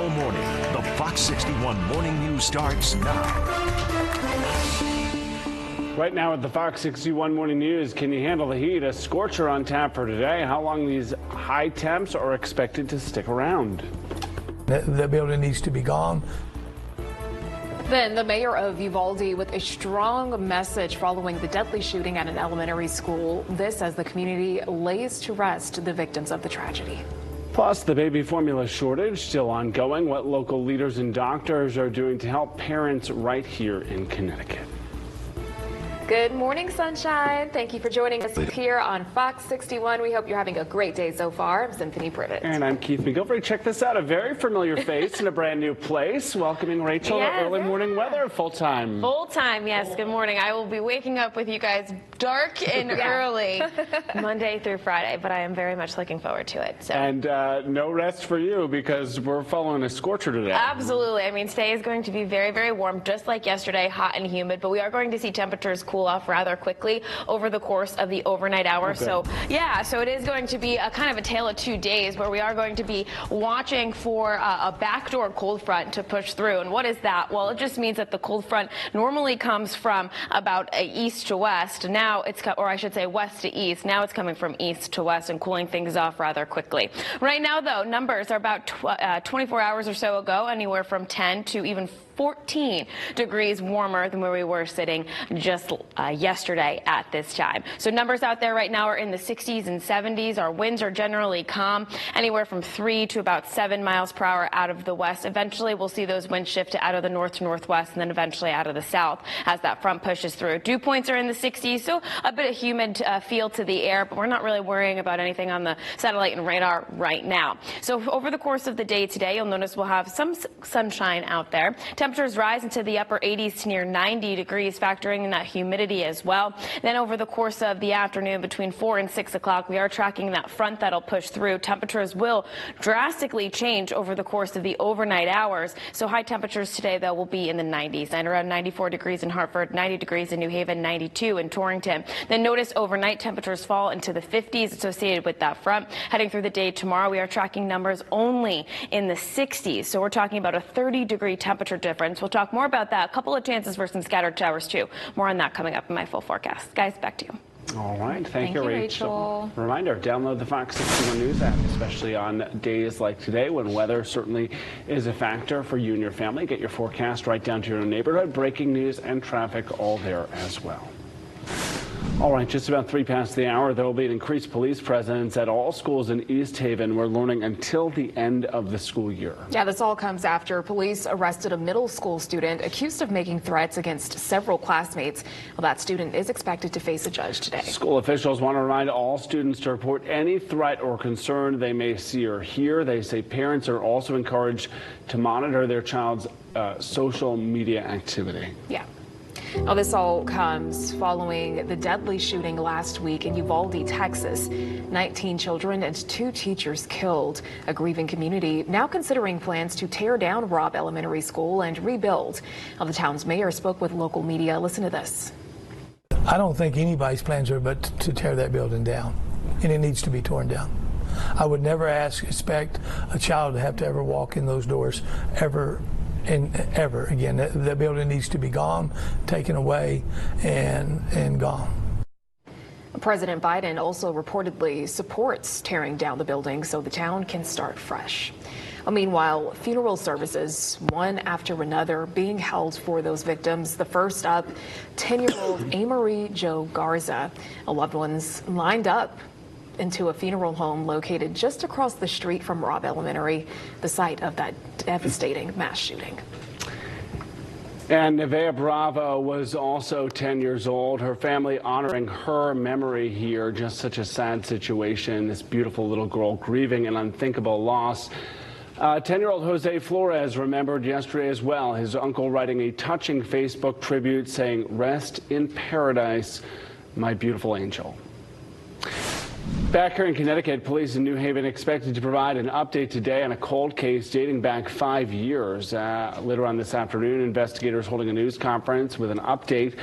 Tomorrow morning, the Fox 61 Morning News starts now. Right now at the Fox 61 Morning News, can you handle the heat? A scorcher on tap for today. How long these high temps are expected to stick around? The building needs to be gone. Then the mayor of Uvalde with a strong message following the deadly shooting at an elementary school. This as the community lays to rest the victims of the tragedy. Plus, the baby formula shortage still ongoing. What local leaders and doctors are doing to help parents right here in Connecticut. Good morning, sunshine. Thank you for joining us here on Fox 61. We hope you're having a great day so far. I'm Symphony Privet. And I'm Keith McGilvery. Check this out. A very familiar face in a brand new place. Welcoming Rachel to early morning weather full time. Full time, yes. Good morning. I will be waking up with you guys dark and early Monday through Friday, but I am very much looking forward to it. So. And no rest for you because we're following a scorcher today. Absolutely. I mean, today is going to be very, very warm, just like yesterday, hot and humid, but we are going to see temperatures cool off rather quickly over the course of the overnight hours. Okay. So it is going to be a kind of a tale of 2 days where we are going to be watching for a backdoor cold front to push through. And what is that? Well, it just means that the cold front normally comes from about east to west. Now it's, or I should say west to east. Now it's coming from east to west and cooling things off rather quickly. Right now, though, numbers are about 24 hours or so ago, anywhere from 10 to even 14 degrees warmer than where we were sitting just yesterday at this time. So numbers out there right now are in the 60s and 70s. Our winds are generally calm, anywhere from 3 to about 7 miles per hour out of the west. Eventually, we'll see those winds shift out of the north to northwest and then eventually out of the south as that front pushes through. Dew points are in the 60s, so a bit of humid feel to the air, but we're not really worrying about anything on the satellite and radar right now. So over the course of the day today, you'll notice we'll have some sunshine out there. Temperatures rise into the upper 80s to near 90 degrees, factoring in that humidity as well. Then over the course of the afternoon between 4 and 6 o'clock, we are tracking that front that'll push through. Temperatures will drastically change over the course of the overnight hours. So high temperatures today, though, will be in the 90s and around 94 degrees in Hartford, 90 degrees in New Haven, 92 in Torrington. Then notice overnight temperatures fall into the 50s associated with that front. Heading through the day tomorrow, we are tracking numbers only in the 60s. So we're talking about a 30-degree temperature difference. We'll talk more about that. A couple of chances for some scattered showers, too. More on that coming up in my full forecast. Guys, back to you. All right. Thank you, Rachel. Reminder, download the Fox 61 News app, especially on days like today when weather certainly is a factor for you and your family. Get your forecast right down to your own neighborhood. Breaking news and traffic all there as well. All right, just about 3 past the hour, there will be an increased police presence at all schools in East Haven. We're learning until the end of the school year. Yeah, this all comes after police arrested a middle school student accused of making threats against several classmates. Well, that student is expected to face a judge today. School officials want to remind all students to report any threat or concern they may see or hear. They say parents are also encouraged to monitor their child's social media activity. Yeah. Now, this all comes following the deadly shooting last week in Uvalde, Texas. 19 children and 2 teachers killed. A grieving community now considering plans to tear down Robb Elementary School and rebuild. Now, the town's mayor spoke with local media. Listen to this. I don't think anybody's plans are but to tear that building down, and it needs to be torn down. I would never expect a child to have to ever walk in those doors ever again. That building needs to be gone, taken away, and gone. President Biden also reportedly supports tearing down the building so the town can start fresh. Meanwhile, funeral services, one after another, being held for those victims. The first up, 10-year-old Amerie Jo Garza. Loved ones lined up into a funeral home located just across the street from Robb Elementary, the site of that devastating mass shooting. And Nevaeh Bravo was also 10 years old. Her family honoring her memory here. Just such a sad situation. This beautiful little girl grieving an unthinkable loss. 10-year-old Jose Flores remembered yesterday as well. His uncle writing a touching Facebook tribute saying, "Rest in paradise, my beautiful angel." Back here in Connecticut, police in New Haven expected to provide an update today on a cold case dating back 5 years. Later on this afternoon, investigators holding a news conference with an update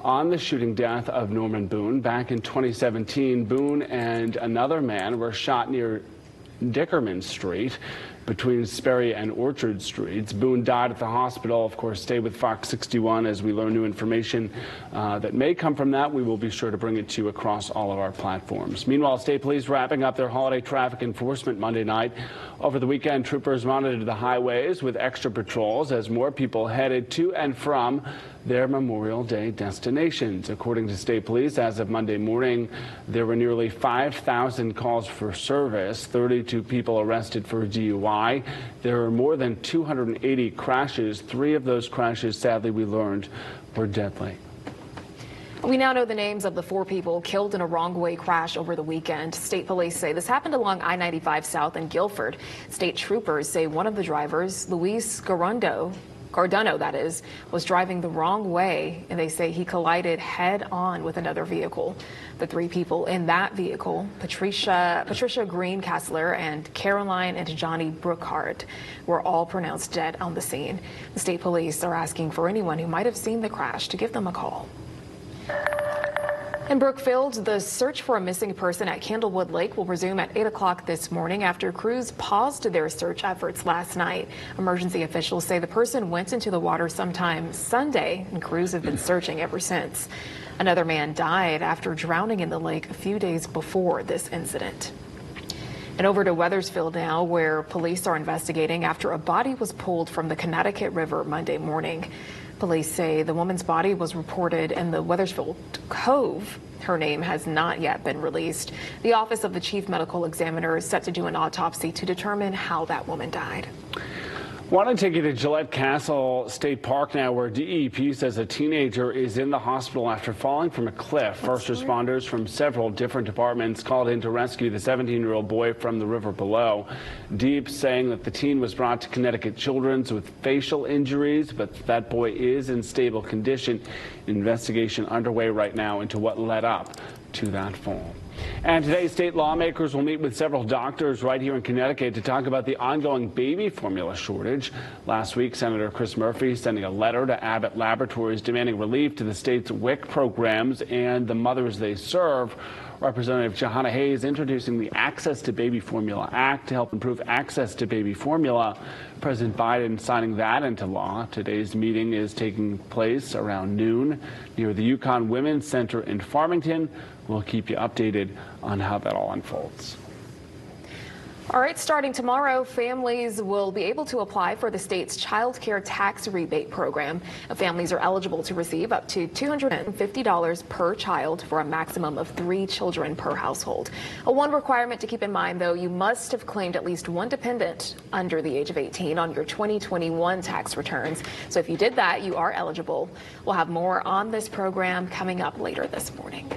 on the shooting death of Norman Boone. Back in 2017, Boone and another man were shot near Dickerman Street. between Sperry and Orchard Streets. Boone died at the hospital. Of course, stay with Fox 61 as we learn new information that may come from that. We will be sure to bring it to you across all of our platforms. Meanwhile, state police wrapping up their holiday traffic enforcement Monday night. Over the weekend, troopers monitored the highways with extra patrols as more people headed to and from their Memorial Day destinations. According to state police, as of Monday morning, there were nearly 5,000 calls for service, 32 people arrested for DUI. There were more than 280 crashes. 3 of those crashes, sadly, we learned, were deadly. We now know the names of the 4 people killed in a wrong-way crash over the weekend. State police say this happened along I-95 South in Guilford. State troopers say one of the drivers, Luis Garduno, that is, was driving the wrong way, and they say he collided head-on with another vehicle. The 3 people in that vehicle, Patricia Greencastler and Caroline and Johnny Brookhart, were all pronounced dead on the scene. The state police are asking for anyone who might have seen the crash to give them a call. In Brookfield, the search for a missing person at Candlewood Lake will resume at 8 o'clock this morning after crews paused their search efforts last night. Emergency officials say the person went into the water sometime Sunday, and crews have been searching ever since. Another man died after drowning in the lake a few days before this incident. And over to Wethersfield now, where police are investigating after a body was pulled from the Connecticut River Monday morning. Police say the woman's body was reported in the Wethersfield Cove. Her name has not yet been released. The Office of the Chief Medical Examiner is set to do an autopsy to determine how that woman died. Want to take you to Gillette Castle State Park now, where DEP says a teenager is in the hospital after falling from a cliff. First responders from several different departments called in to rescue the 17-year-old boy from the river below. DEP saying that the teen was brought to Connecticut Children's with facial injuries, but that boy is in stable condition. Investigation underway right now into what led up to that fall. And today, state lawmakers will meet with several doctors right here in Connecticut to talk about the ongoing baby formula shortage. Last week, Senator Chris Murphy sending a letter to Abbott Laboratories demanding relief to the state's WIC programs and the mothers they serve. Representative Jahana Hayes introducing the Access to Baby Formula Act to help improve access to baby formula. President Biden signing that into law. Today's meeting is taking place around noon near the Yukon Women's Center in Farmington. We'll keep you updated on how that all unfolds. All right, starting tomorrow, families will be able to apply for the state's child care tax rebate program. Families are eligible to receive up to $250 per child for a maximum of 3 children per household. One requirement to keep in mind, though, you must have claimed at least one dependent under the age of 18 on your 2021 tax returns. So if you did that, you are eligible. We'll have more on this program coming up later this morning.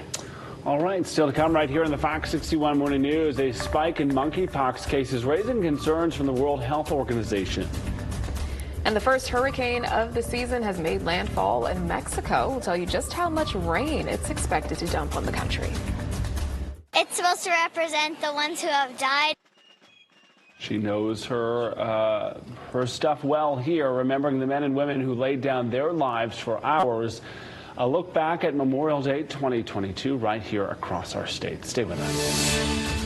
All right, still to come right here in the Fox 61 Morning News, a spike in monkeypox cases raising concerns from the World Health Organization. And the first hurricane of the season has made landfall in Mexico. We'll tell you just how much rain it's expected to dump on the country. It's supposed to represent the ones who have died. She knows her stuff well here, remembering the men and women who laid down their lives for ours. A look back at Memorial Day 2022 right here across our state. Stay with us.